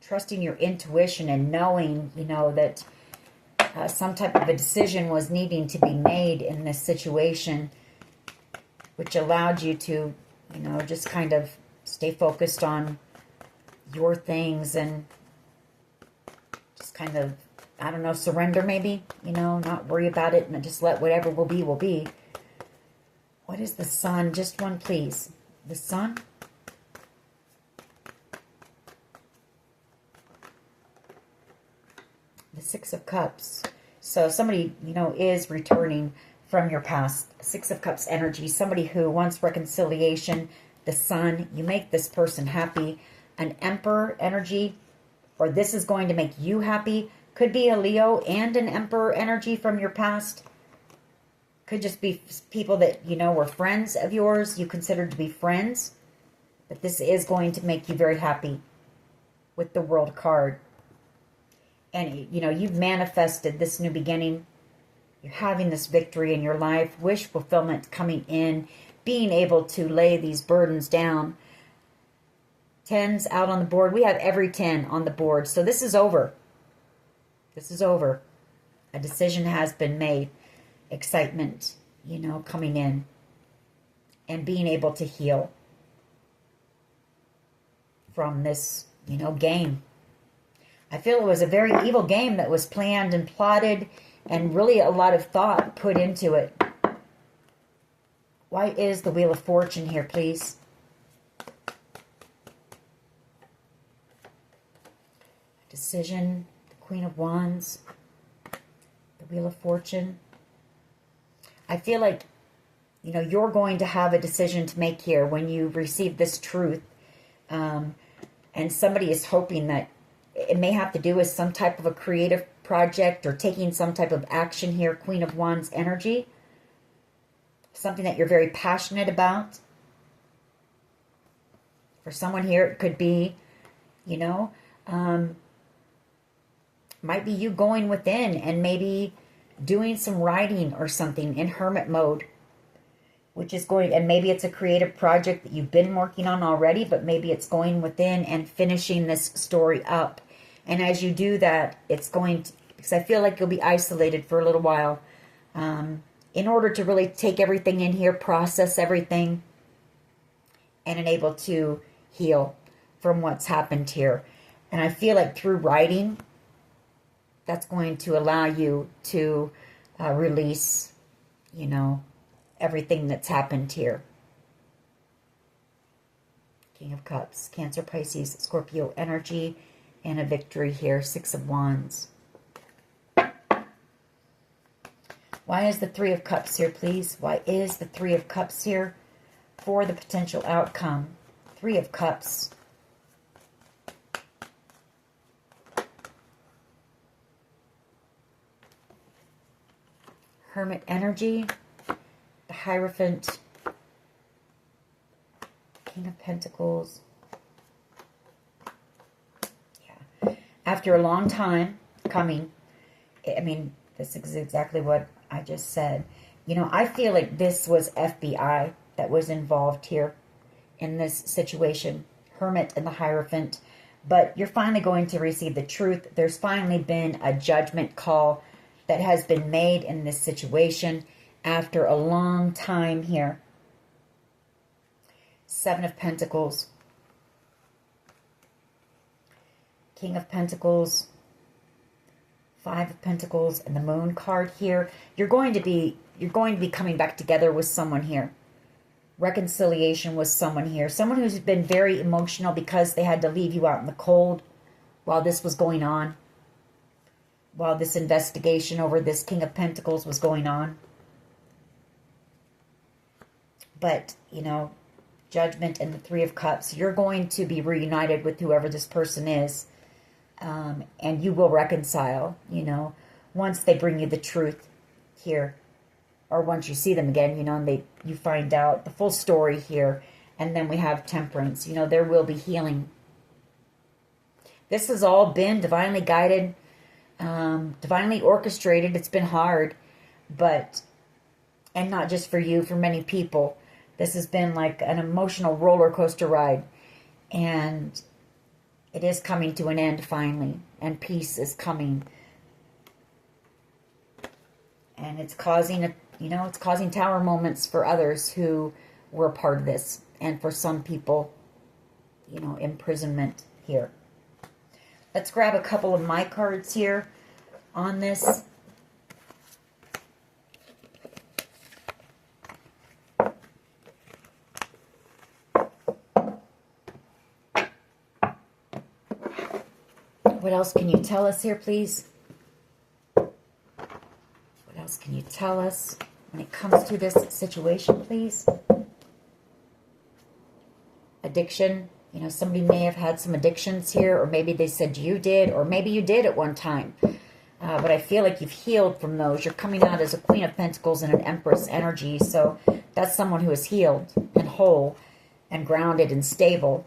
Speaker 1: trusting your intuition and knowing, you know, that some type of a decision was needing to be made in this situation, which allowed you to, you know, just kind of stay focused on your things and just kind of, I don't know, surrender maybe, you know, not worry about it and just let whatever will be, will be. What is the Sun? Just one, please. The Sun. The Six of Cups. So somebody, you know, is returning from your past. Six of Cups energy. Somebody who wants reconciliation. The Sun. You make this person happy. An Emperor energy. Or this is going to make you happy. Could be a Leo and an Emperor energy from your past. Could just be people that, you know, were friends of yours. You considered to be friends. But this is going to make you very happy with the World card. And, you know, you've manifested this new beginning. You're having this victory in your life. Wish fulfillment coming in. Being able to lay these burdens down. Tens out on the board. We have every 10 on the board. So this is over. This is over. A decision has been made. Excitement, you know, coming in. And being able to heal from this, you know, game. I feel it was a very evil game that was planned and plotted and really a lot of thought put into it. Why is the Wheel of Fortune here, please? Decision, the Queen of Wands, the Wheel of Fortune. I feel like, you know, you're going to have a decision to make here when you receive this truth. And somebody is hoping that it may have to do with some type of a creative project or taking some type of action here. Queen of Wands energy. Something that you're very passionate about. For someone here, it could be, you know, might be you going within and maybe doing some writing or something in hermit mode. Which is going, and maybe it's a creative project that you've been working on already, but maybe it's going within and finishing this story up. And as you do that, it's going to, because I feel like you'll be isolated for a little while, in order to really take everything in here, process everything, and enable to heal from what's happened here. And I feel like through writing, that's going to allow you to release, you know, everything that's happened here. King of Cups, Cancer, Pisces, Scorpio energy, and a victory here. Six of Wands. Why is the Three of Cups here, please? Why is the Three of Cups here for the potential outcome? Three of Cups. Hermit energy. The Hierophant, King of Pentacles. Yeah. After a long time coming, I mean, this is exactly what I just said. You know, I feel like this was FBI that was involved here in this situation. Hermit and the Hierophant. But you're finally going to receive the truth. There's finally been a judgment call that has been made in this situation. After a long time here. Seven of Pentacles. King of Pentacles. Five of Pentacles and the Moon card here. You're going to be coming back together with someone here. Reconciliation with someone here. Someone who's been very emotional because they had to leave you out in the cold while this was going on. While this investigation over this King of Pentacles was going on. But, you know, Judgment and the Three of Cups, you're going to be reunited with whoever this person is. And you will reconcile, you know, once they bring you the truth here. Or once you see them again, you know, and you find out the full story here. And then we have Temperance. You know, there will be healing. This has all been divinely guided, divinely orchestrated. It's been hard, but, and not just for you, for many people. This has been like an emotional roller coaster ride. And it is coming to an end finally. And peace is coming. And it's causing, it's causing tower moments for others who were a part of this. And for some people, you know, imprisonment here. Let's grab a couple of my cards here on this. What else can you tell us here, please? What else can you tell us when it comes to this situation, please? Addiction. You know, somebody may have had some addictions here, or maybe they said you did, or maybe you did at one time. But I feel like you've healed from those. You're coming out as a Queen of Pentacles and an Empress energy. So that's someone who is healed and whole and grounded and stable.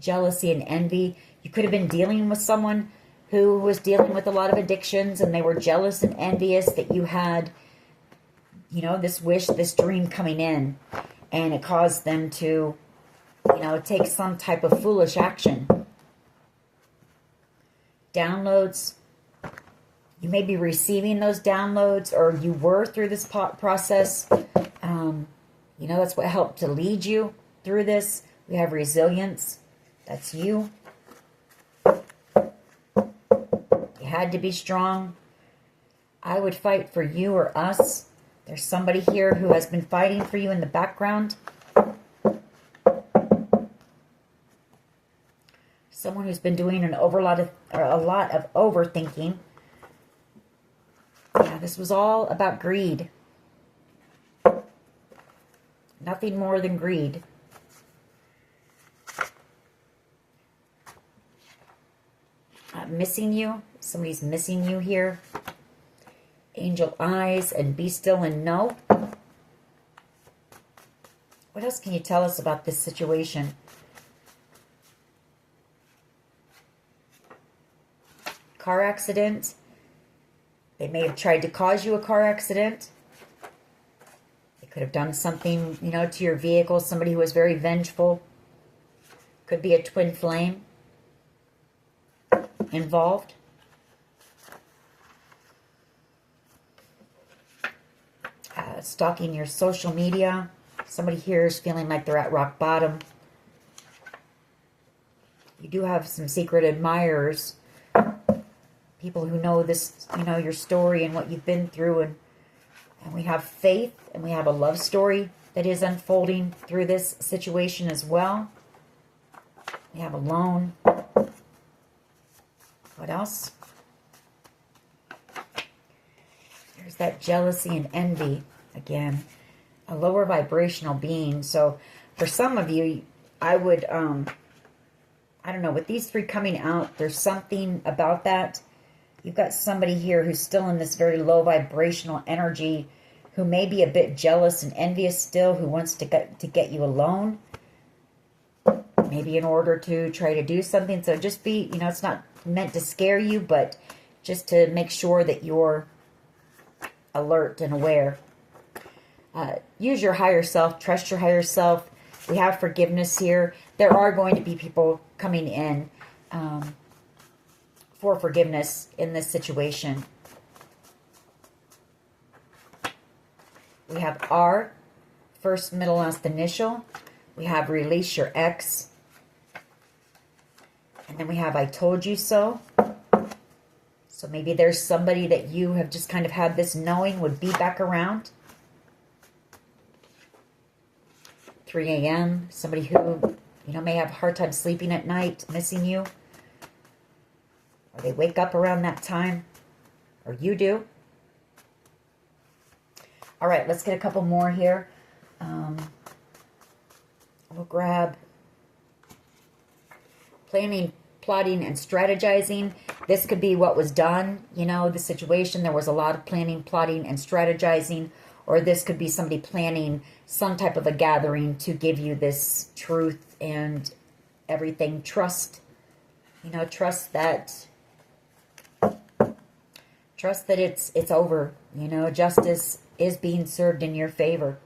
Speaker 1: Jealousy and envy. You could have been dealing with someone who was dealing with a lot of addictions, and they were jealous and envious that you had, you know, this wish, this dream coming in. And it caused them to, you know, take some type of foolish action. Downloads You may be receiving those downloads, or you were through this process. You know, that's what helped to lead you through this. We have resilience. That's you. You had to be strong. I would fight for you or us. There's somebody here who has been fighting for you in the background. Someone who's been doing a lot of overthinking. Yeah, this was all about greed. Nothing more than greed. Missing you. Somebody's missing you here. Angel eyes and be still and know. What else can you tell us about this situation? Car accident. They may have tried to cause you a car accident. They could have done something, you know, to your vehicle. Somebody who was very vengeful. Could be a twin flame involved. Stalking your social media. Somebody here is feeling like they're at rock bottom. You do have some secret admirers. People who know this, you know, your story and what you've been through. And we have faith, and we have a love story that is unfolding through this situation as well. We have alone. What else? There's that jealousy and envy. Again, a lower vibrational being. So for some of you, I would, I don't know, with these three coming out, there's something about that. You've got somebody here who's still in this very low vibrational energy, who may be a bit jealous and envious still, who wants to get you alone. Maybe in order to try to do something. So just be, you know, it's not meant to scare you, but just to make sure that you're alert and aware. Use your higher self. Trust your higher self. We have forgiveness here. There are going to be people coming in for forgiveness in this situation. We have R, first, middle, last initial. We have release your ex. And then we have I told you so. So maybe there's somebody that you have just kind of had this knowing would be back around. 3 a.m. Somebody who, you know, may have a hard time sleeping at night, missing you. Or they wake up around that time. Or you do. All right, let's get a couple more here. We'll grab planning, plotting, and strategizing. This could be what was done, you know, the situation. There was a lot of planning, plotting, and strategizing. Or this could be somebody planning some type of a gathering to give you this truth and everything. Trust, you know, trust that it's over. You know, justice is being served in your favor.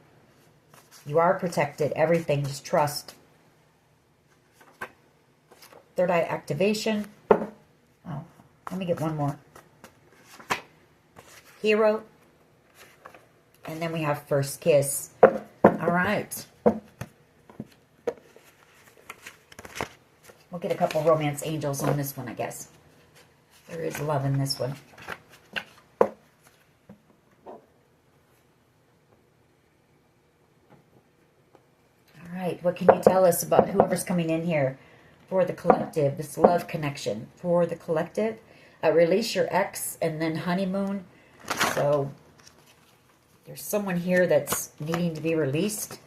Speaker 1: You are protected. Everything, just trust. Third eye activation. Oh, let me get one more. Hero. And then we have first kiss. All right. We'll get a couple romance angels on this one, I guess. There is love in this one. All right. What can you tell us about whoever's coming in here for the collective? This love connection for the collective. Release your ex and then honeymoon. So there's someone here that's needing to be released.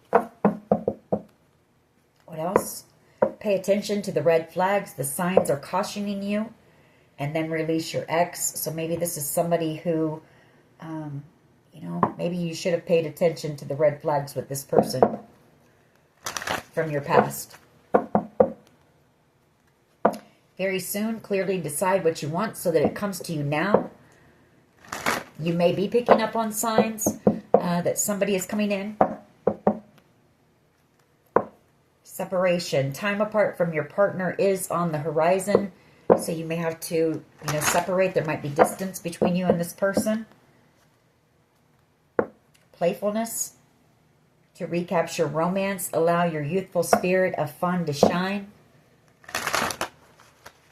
Speaker 1: What else? Pay attention to the red flags. The signs are cautioning you. And then release your ex. So maybe this is somebody who, you know, maybe you should have paid attention to the red flags with this person from your past. Very soon, clearly decide what you want so that it comes to you now. You may be picking up on signs that somebody is coming in. Separation. Time apart from your partner is on the horizon. So you may have to, separate. There might be distance between you and this person. Playfulness. To recapture romance, allow your youthful spirit of fun to shine.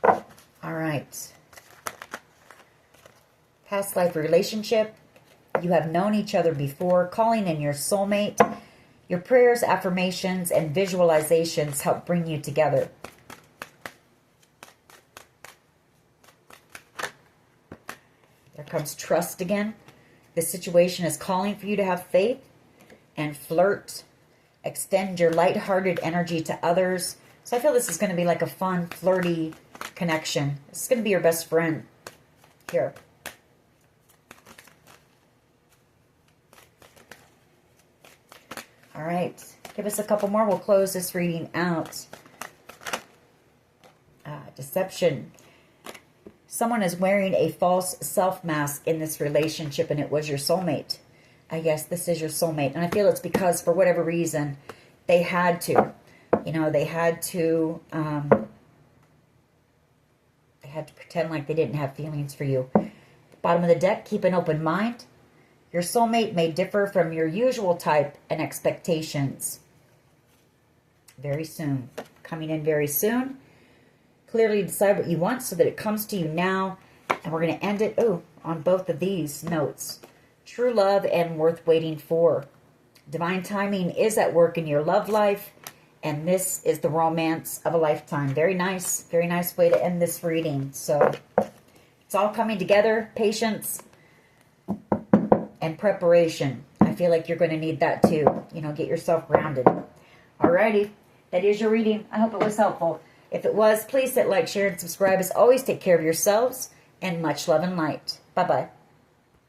Speaker 1: All right. Past life relationship. You have known each other before, calling in your soulmate. Your prayers, affirmations, and visualizations help bring you together. There comes trust again. This situation is calling for you to have faith and flirt. Extend your lighthearted energy to others. So I feel this is going to be like a fun, flirty connection. This is going to be your best friend here. All right. Give us a couple more. We'll close this reading out. Deception. Someone is wearing a false self mask in this relationship, and it was your soulmate. Yes, this is your soulmate. And I feel it's because, for whatever reason, they had to. They had to pretend like they didn't have feelings for you. Bottom of the deck, keep an open mind. Your soulmate may differ from your usual type and expectations. Very soon. Coming in very soon. Clearly decide what you want so that it comes to you now. And we're going to end it, on both of these notes. True love and worth waiting for. Divine timing is at work in your love life. And this is the romance of a lifetime. Very nice way to end this reading. So it's all coming together. Patience and preparation. I feel like you're going to need that too. Get yourself grounded. Alrighty. That is your reading. I hope it was helpful. If it was, please hit like, share, and subscribe. As always, take care of yourselves. And much love and light. Bye-bye.